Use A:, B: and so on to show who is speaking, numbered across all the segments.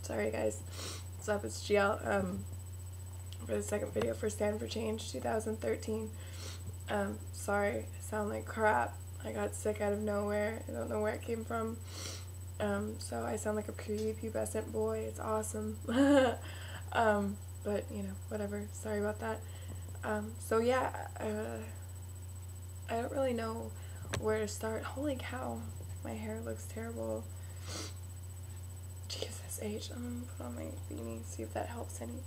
A: Sorry guys. What's up? It's GL. For the second video for Stand for Change 2013. Sorry, I sound like crap. I got sick out of nowhere. I don't know where it came from. So I sound like a prepubescent boy. It's awesome. But you know, whatever. Sorry about that. So yeah, I don't really know where to start. Holy cow, my hair looks terrible. Jesus H. I'm gonna put on my beanie, see if that helps any.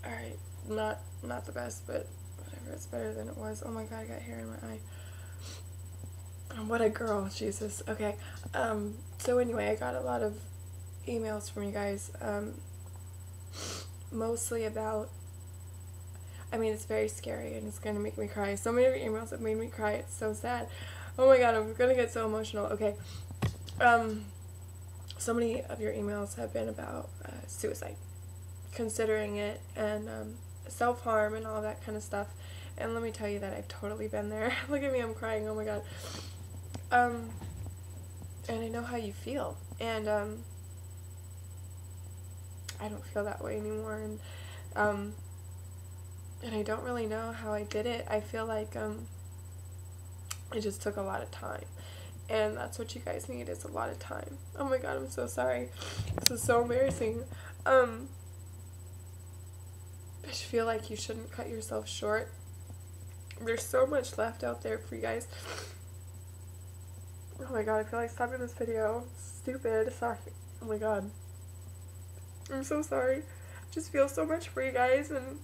A: Alright, not the best, but whatever, it's better than it was. Oh my god, I got hair in my eye. What a girl, Jesus. Okay, so anyway, I got a lot of emails from you guys, mostly about, I mean, it's very scary and it's gonna make me cry. So many of your emails have made me cry. It's so sad. Oh my god, I'm gonna get so emotional. Okay, so many of your emails have been about suicide, considering it, and self-harm and all that kind of stuff. And let me tell you that I've totally been there. Look at me, I'm crying. Oh my god. And I know how you feel, and I don't feel that way anymore, and I don't really know how I did it. I feel like it just took a lot of time, and that's what you guys need, is a lot of time. Oh my god, I'm so sorry. This is so embarrassing. I just feel like you shouldn't cut yourself short. There's so much left out there for you guys. Oh my god, I feel like stopping this video. Stupid. Sorry. Oh my god. I'm so sorry. I just feel so much for you guys, and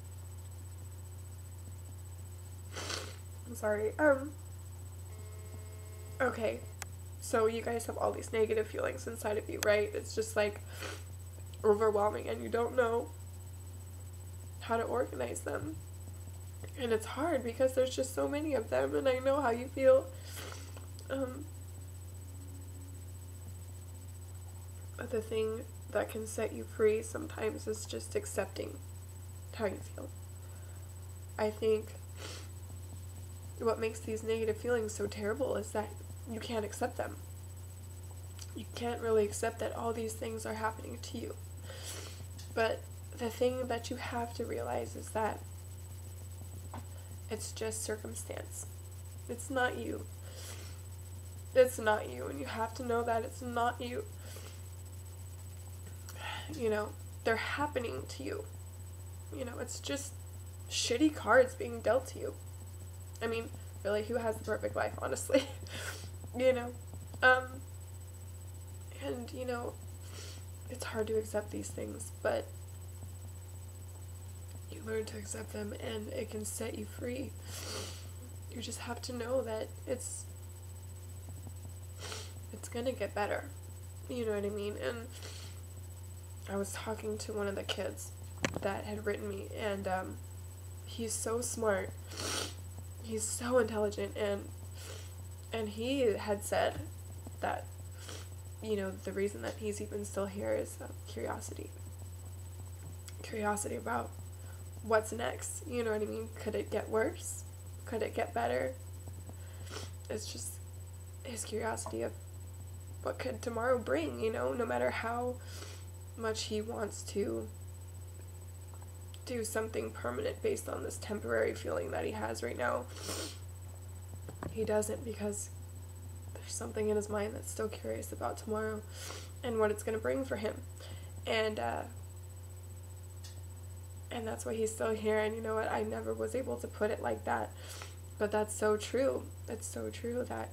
A: I'm sorry. Okay. So you guys have all these negative feelings inside of you, right? It's just like overwhelming, and you don't know how to organize them. And it's hard because there's just so many of them, and I know how you feel. But the thing that can set you free sometimes is just accepting how you feel. I think what makes these negative feelings so terrible is that you can't accept them. You can't really accept that all these things are happening to you. But the thing that you have to realize is that it's just circumstance. It's not you. It's not you, and you have to know that it's not you. You know, they're happening to you. You know, it's just shitty cards being dealt to you. I mean, really, who has the perfect life, honestly? You know, and, you know, it's hard to accept these things, but you learn to accept them, and it can set you free. You just have to know that it's gonna get better. You know what I mean? And I was talking to one of the kids that had written me, and he's so smart. He's so intelligent, and he had said that, you know, the reason that he's even still here is curiosity. Curiosity about what's next. You know what I mean? Could it get worse? Could it get better? It's just his curiosity of what could tomorrow bring, you know, no matter how much he wants to do something permanent based on this temporary feeling that he has right now. He doesn't, because there's something in his mind that's still curious about tomorrow and what it's going to bring for him. And that's why he's still here. And you know what? I never was able to put it like that, but that's so true. It's so true that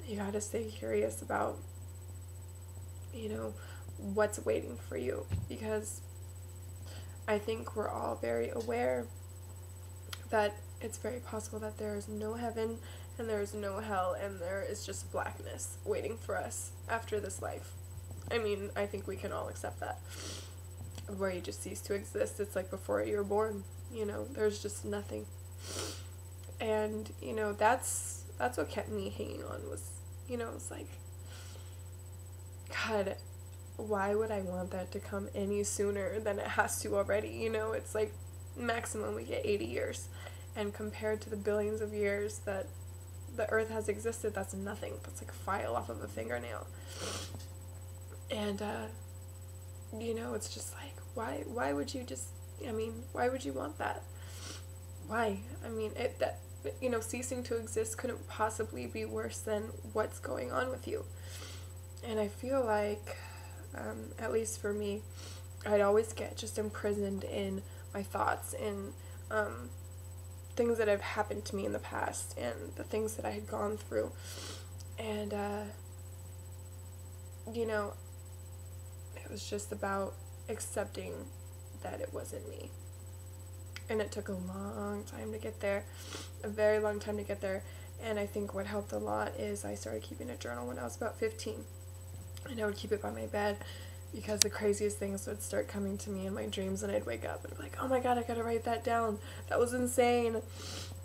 A: you got to stay curious about, you know, what's waiting for you, because I think we're all very aware that it's very possible that there is no heaven and there is no hell, and there is just blackness waiting for us after this life. I mean, I think we can all accept that, where you just cease to exist. It's like before you were born, you know, there's just nothing. And, you know, that's what kept me hanging on, was, you know, it's like, God, why would I want that to come any sooner than it has to already? You know, it's like maximum we get 80 years, and compared to the billions of years that the earth has existed, that's nothing. That's like a file off of a fingernail. And you know, it's just like, why would you just, I mean, why would you want that? Why? I mean, you know, ceasing to exist couldn't possibly be worse than what's going on with you. And I feel like, at least for me, I'd always get just imprisoned in my thoughts and things that have happened to me in the past and the things that I had gone through. And, you know, it was just about accepting that it wasn't me. And it took a long time to get there, a very long time to get there. And I think what helped a lot is I started keeping a journal when I was about 15. And I would keep it by my bed because the craziest things would start coming to me in my dreams, and I'd wake up and be like, oh my god, I gotta write that down. That was insane.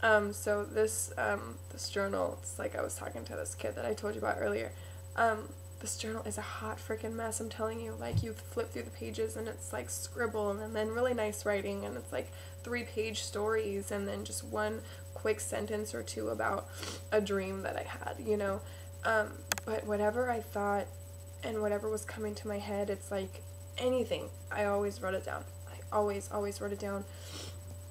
A: So this journal, it's like I was talking to this kid that I told you about earlier. This journal is a hot freaking mess, I'm telling you. Like, you flip through the pages and it's like scribble and then really nice writing, and it's like 3-page stories and then just one quick sentence or two about a dream that I had, you know. But whatever I thought and whatever was coming to my head, it's like anything, I always wrote it down. I always wrote it down.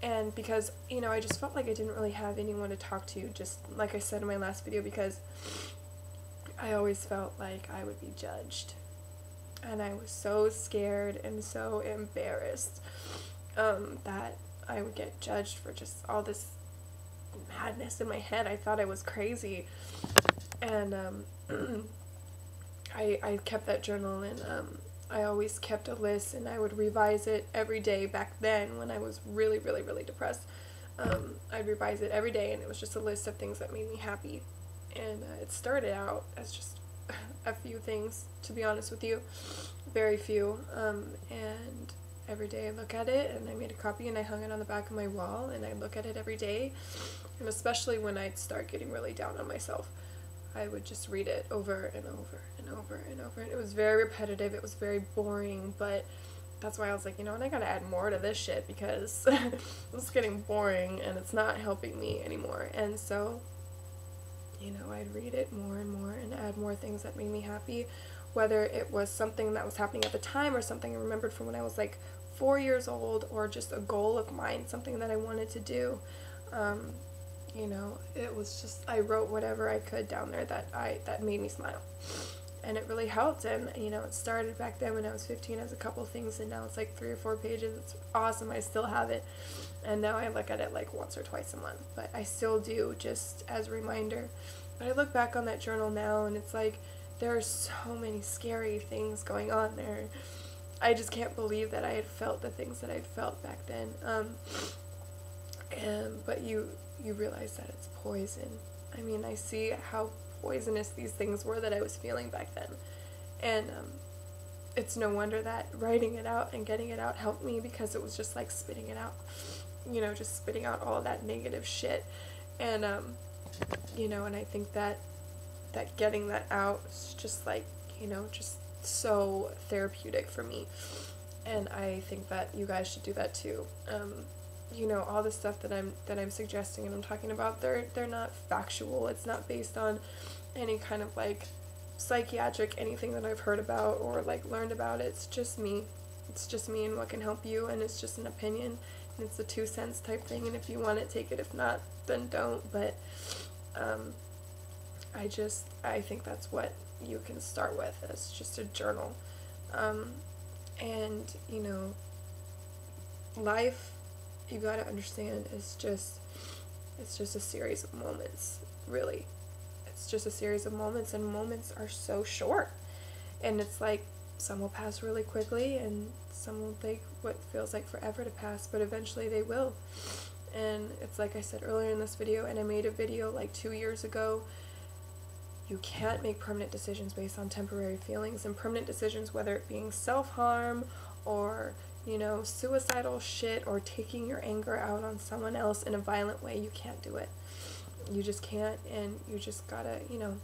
A: And because, you know, I just felt like I didn't really have anyone to talk to, just like I said in my last video, because I always felt like I would be judged. And I was so scared and so embarrassed that I would get judged for just all this madness in my head. I thought I was crazy. And I kept that journal, and I always kept a list, and I would revise it every day back then when I was really, really, really depressed. I'd revise it every day, and it was just a list of things that made me happy. And it started out as just a few things, to be honest with you, very few, and every day I look at it, and I made a copy and I hung it on the back of my wall, and I look at it every day. And especially when I'd start getting really down on myself, I would just read it over and over and over and over. And it was very repetitive, it was very boring, but that's why I was like, you know what, I gotta add more to this shit, because it's getting boring and it's not helping me anymore. And so, you know, I'd read it more and more and add more things that made me happy, whether it was something that was happening at the time or something I remembered from when I was like 4 years old, or just a goal of mine, something that I wanted to do. You know, it was just, I wrote whatever I could down there that made me smile. And it really helped. And, you know, it started back then when I was 15 as a couple things, and now it's like 3 or 4 pages. It's awesome. I still have it. And now I look at it like once or twice a month. But I still do, just as a reminder. But I look back on that journal now, and it's like, there are so many scary things going on there. I just can't believe that I had felt the things that I felt back then. But you realize that it's poison. I mean, I see how poisonous these things were that I was feeling back then. And it's no wonder that writing it out and getting it out helped me, because it was just like spitting it out. You know, just spitting out all that negative shit. And, you know, and I think that getting that out is just like, you know, just so therapeutic for me. And I think that you guys should do that too. You know, all the stuff that I'm suggesting and I'm talking about, they're not factual. It's not based on any kind of like psychiatric anything that I've heard about or like learned about. It's just me. It's just me and what can help you, and it's just an opinion, and it's a 2 cents type thing, and if you want it, take it. If not, then don't. But I think that's what you can start with. It's just a journal. And you know, life, you gotta understand, it's just a series of moments, really. It's just a series of moments, and moments are so short. And it's like, some will pass really quickly, and some will take what feels like forever to pass, but eventually they will. And it's like I said earlier in this video, and I made a video like 2 years ago, you can't make permanent decisions based on temporary feelings. And permanent decisions, whether it being self-harm or, you know, suicidal shit, or taking your anger out on someone else in a violent way, you can't do it. You just can't. And you just gotta, you know,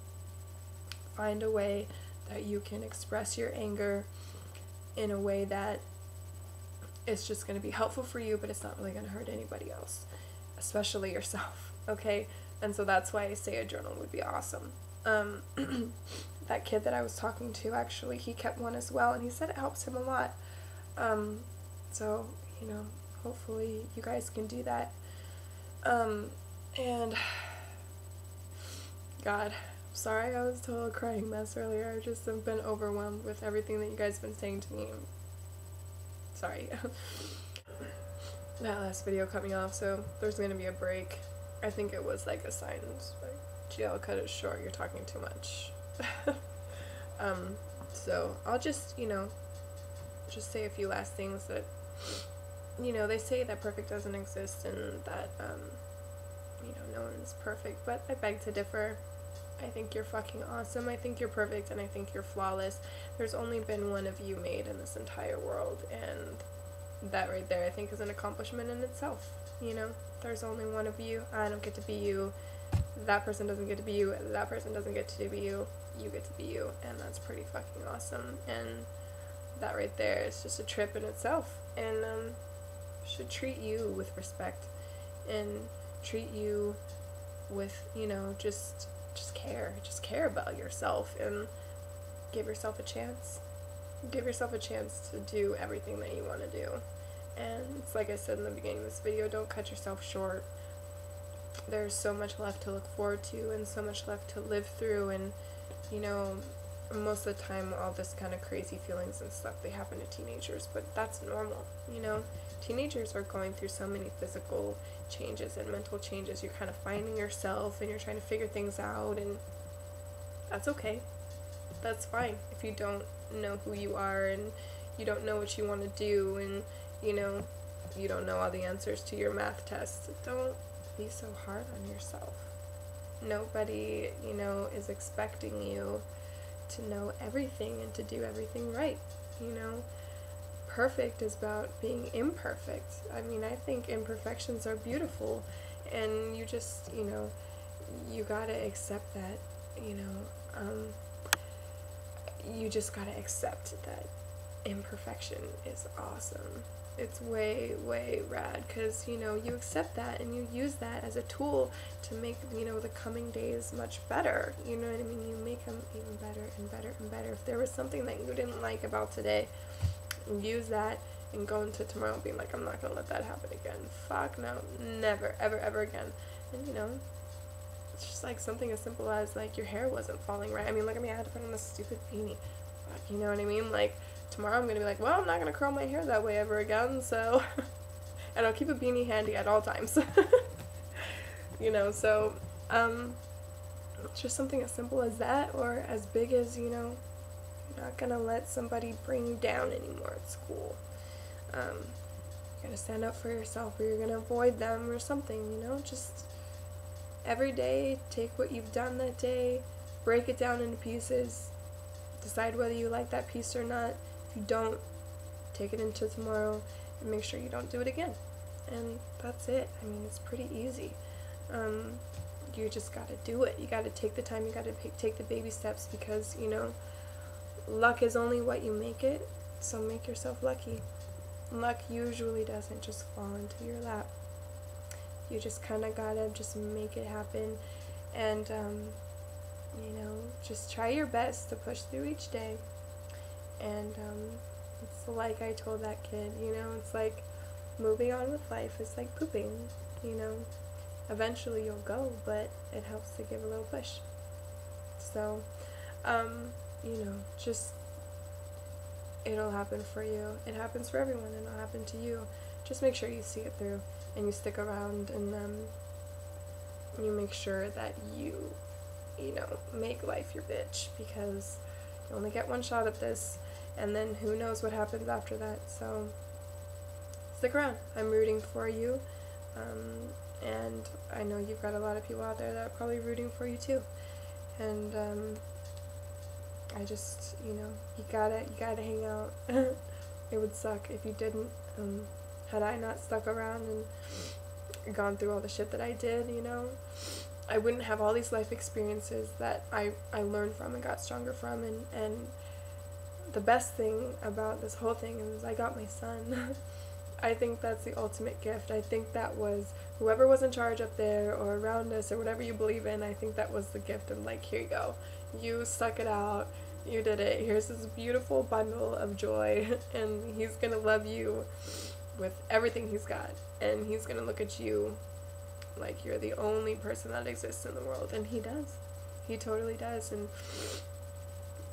A: find a way that you can express your anger in a way that it's just going to be helpful for you, but it's not really going to hurt anybody else, especially yourself, okay? And so that's why I say a journal would be awesome. That that kid that I was talking to, actually, he kept one as well, and he said it helps him a lot. So, you know, hopefully you guys can do that. And God, sorry I was a total crying mess earlier. I just have been overwhelmed with everything that you guys have been saying to me. Sorry. That last video cut me off, so there's gonna be a break. I think it was like a sign, like, GL, cut it short, you're talking too much. So I'll just, you know, just say a few last things that, you know, they say that perfect doesn't exist and that, you know, no one's perfect, but I beg to differ. I think you're fucking awesome. I think you're perfect, and I think you're flawless. There's only been one of you made in this entire world, and that right there I think is an accomplishment in itself. You know, there's only one of you. I don't get to be you. That person doesn't get to be you. That person doesn't get to be you. You get to be you, and that's pretty fucking awesome. And that right there is just a trip in itself, and should treat you with respect and treat you with, you know, just care about yourself and give yourself a chance. Give yourself a chance to do everything that you want to do. And it's like I said in the beginning of this video, don't cut yourself short. There's so much left to look forward to and so much left to live through, and, you know, most of the time all this kind of crazy feelings and stuff, they happen to teenagers, but that's normal, you know. Teenagers are going through so many physical changes and mental changes. You're kind of finding yourself and you're trying to figure things out, and that's okay. That's fine. If you don't know who you are and you don't know what you want to do, and, you know, you don't know all the answers to your math test, don't be so hard on yourself. Nobody, you know, is expecting you to know everything and to do everything right, you know. Perfect is about being imperfect. I mean, I think imperfections are beautiful, and you just, you know, you gotta accept that, you know, you just gotta accept that imperfection is awesome. It's way, way rad, because, you know, you accept that and you use that as a tool to make, you know, the coming days much better. You know what I mean? You make them even better and better and better. If there was something that you didn't like about today, use that and go into tomorrow being like, I'm not gonna let that happen again. Fuck no, never, ever, ever again. And, you know, it's just like something as simple as, like, your hair wasn't falling right. I mean, look at me, I had to put on this stupid beanie. Fuck, you know what I mean? Like, tomorrow I'm gonna be like, well, I'm not gonna curl my hair that way ever again, so and I'll keep a beanie handy at all times. You know, so it's just something as simple as that, or as big as, you know, you're not gonna let somebody bring you down anymore at school. You're gonna stand up for yourself, or you're gonna avoid them or something, you know. Just every day, take what you've done that day, break it down into pieces, decide whether you like that piece or not. If you don't, take it into tomorrow and make sure you don't do it again. And that's it. I mean, it's pretty easy. You just gotta do it. You gotta take the time, you gotta take the baby steps, because, you know, luck is only what you make it, so make yourself lucky. Luck usually doesn't just fall into your lap. You just kind of gotta just make it happen, and, you know, just try your best to push through each day. And it's like I told that kid, you know, it's like moving on with life is like pooping, you know. Eventually you'll go, but it helps to give a little push. So, you know, just, it'll happen for you. It happens for everyone, and it'll happen to you. Just make sure you see it through, and you stick around, and you make sure that you know, make life your bitch, because you only get one shot at this, and then who knows what happens after that. So stick around. I'm rooting for you, and I know you've got a lot of people out there that are probably rooting for you too. And I just, you know, you gotta hang out. It would suck if you didn't. Had I not stuck around and gone through all the shit that I did, you know, I wouldn't have all these life experiences that I learned from and got stronger from. And the best thing about this whole thing is I got my son. I think that's the ultimate gift. I think that was whoever was in charge up there or around us or whatever you believe in, I think that was the gift of, like, here you go. You stuck it out. You did it. Here's this beautiful bundle of joy, and he's gonna love you with everything he's got, and he's gonna look at you like you're the only person that exists in the world, and he does. He totally does. And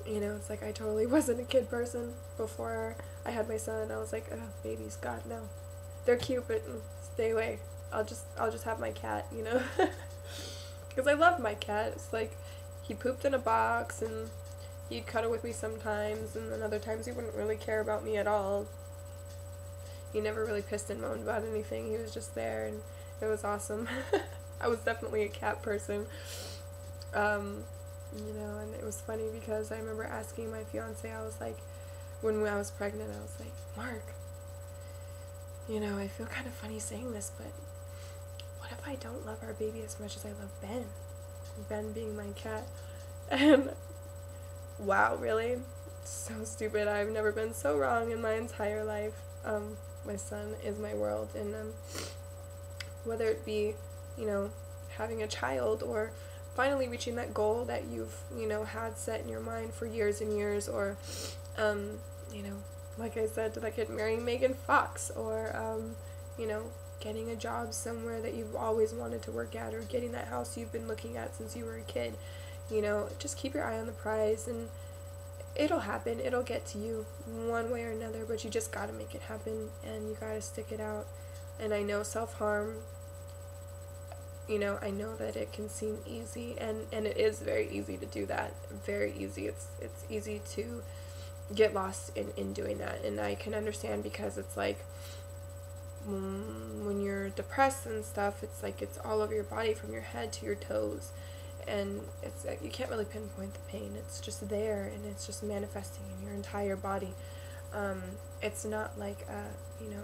A: you know, it's like I totally wasn't a kid person before I had my son. I was like, oh, babies, God, no. They're cute, but stay away. I'll just have my cat, you know? Because I love my cat. It's like he pooped in a box, and he'd cuddle with me sometimes, and then other times he wouldn't really care about me at all. He never really pissed and moaned about anything. He was just there, and it was awesome. I was definitely a cat person. You know, and it was funny because I remember asking my fiance, I was like, when I was pregnant, I was like, Mark, you know, I feel kind of funny saying this, but what if I don't love our baby as much as I love Ben? Ben being my cat. And wow, really? So stupid. I've never been so wrong in my entire life. My son is my world, and whether it be, you know, having a child, or finally reaching that goal that you've, you know, had set in your mind for years and years, or, you know, like I said to that kid, marrying Megan Fox, or, you know, getting a job somewhere that you've always wanted to work at, or getting that house you've been looking at since you were a kid. You know, just keep your eye on the prize, and it'll happen. It'll get to you one way or another, but you just gotta make it happen, and you gotta stick it out. And I know self-harm, you know, I know that it can seem easy, and it is very easy to do that. Very easy. It's easy to get lost in doing that, and I can understand, because it's like when you're depressed and stuff, it's like it's all over your body from your head to your toes, and it's like you can't really pinpoint the pain. It's just there, and it's just manifesting in your entire body. It's not like you know,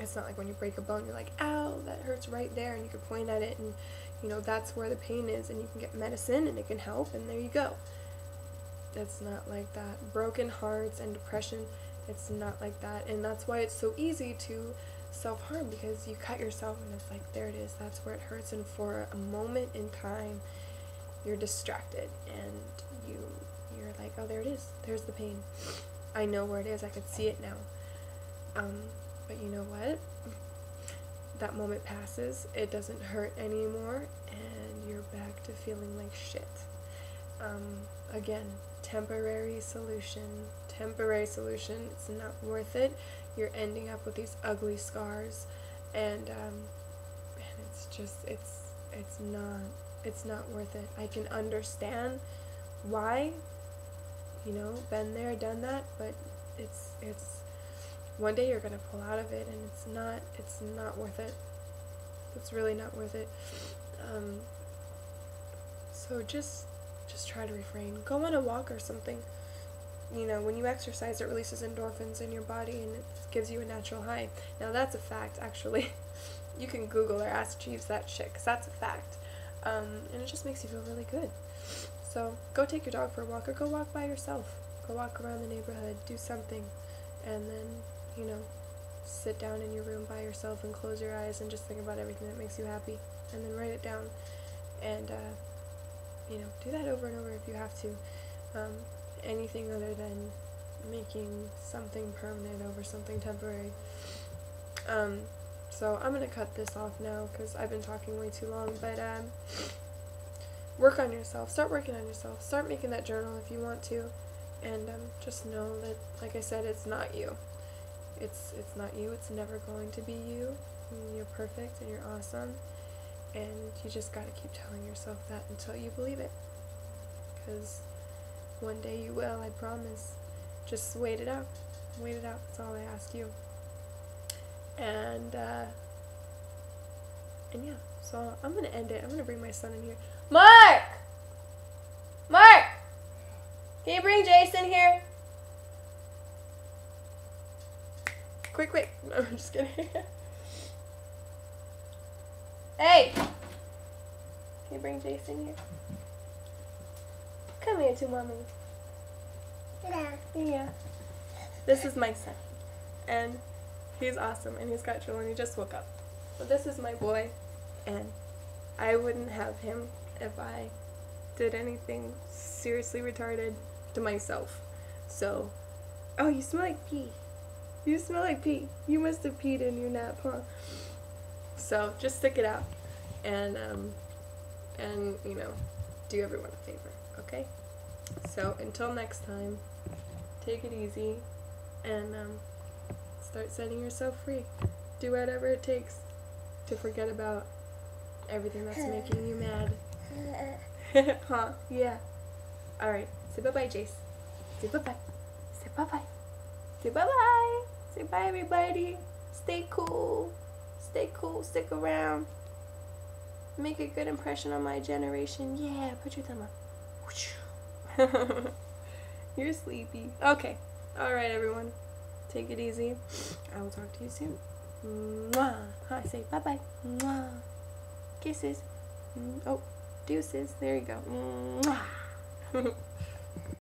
A: it's not like when you break a bone, you're like, ow, that hurts right there, and you can point at it, and you know, that's where the pain is, and you can get medicine and it can help, and there you go. It's not like that. Broken hearts and depression, it's not like that. And that's why it's so easy to self-harm, because you cut yourself, and it's like, there it is, that's where it hurts, and for a moment in time you're distracted, and you're like, oh, there it is, there's the pain, I know where it is, I could see it now. But you know what? That moment passes, it doesn't hurt anymore, and you're back to feeling like shit. Again, temporary solution, it's not worth it. You're ending up with these ugly scars, and it's just, it's not worth it. I can understand why, you know, been there, done that, but it's one day you're gonna pull out of it, and it's not worth it. It's really not worth it. So just try to refrain. Go on a walk or something. You know, when you exercise, it releases endorphins in your body, and it gives you a natural high. Now that's a fact, actually. You can Google or ask Jeeves that shit, because that's a fact. And it just makes you feel really good. So go take your dog for a walk, or go walk by yourself. Go walk around the neighborhood, do something, and then, you know, sit down in your room by yourself and close your eyes and just think about everything that makes you happy, and then write it down, and you know, do that over and over if you have to. Anything other than making something permanent over something temporary. So I'm gonna cut this off now, because I've been talking way too long, but work on yourself. Start working on yourself. Start making that journal if you want to, and just know that, like I said, it's not you. It's not you. It's never going to be you. You're perfect, and you're awesome, and you just gotta keep telling yourself that until you believe it, because one day you will, I promise. Just wait it out. Wait it out. That's all I ask you. And yeah, so I'm gonna end it. I'm gonna bring my son in here. Mark! Mark! Can you bring Jason here? Quick. No, I'm just kidding. Hey! Can you bring Jason here? Come here to mommy. Yeah. This is my son. And he's awesome, and he's got children. He just woke up. But this is my boy, and I wouldn't have him if I did anything seriously retarded to myself. So, oh, you smell like pee. You smell like pee. You must have peed in your nap, huh? So just stick it out, and you know, do everyone a favor, okay? So until next time, take it easy, and start setting yourself free. Do whatever it takes to forget about everything that's making you mad. Huh? Yeah. All right. Say bye-bye, Jace. Say bye-bye. Say bye-bye. Say bye-bye. Say bye, everybody. Stay cool. Stay cool. Stick around. Make a good impression on my generation. Yeah. Put your thumb up. You're sleepy. Okay. All right, everyone. Take it easy. I will talk to you soon. Mwah. Hi. Say bye-bye. Mwah. Kisses. Oh, deuces. There you go. Mwah.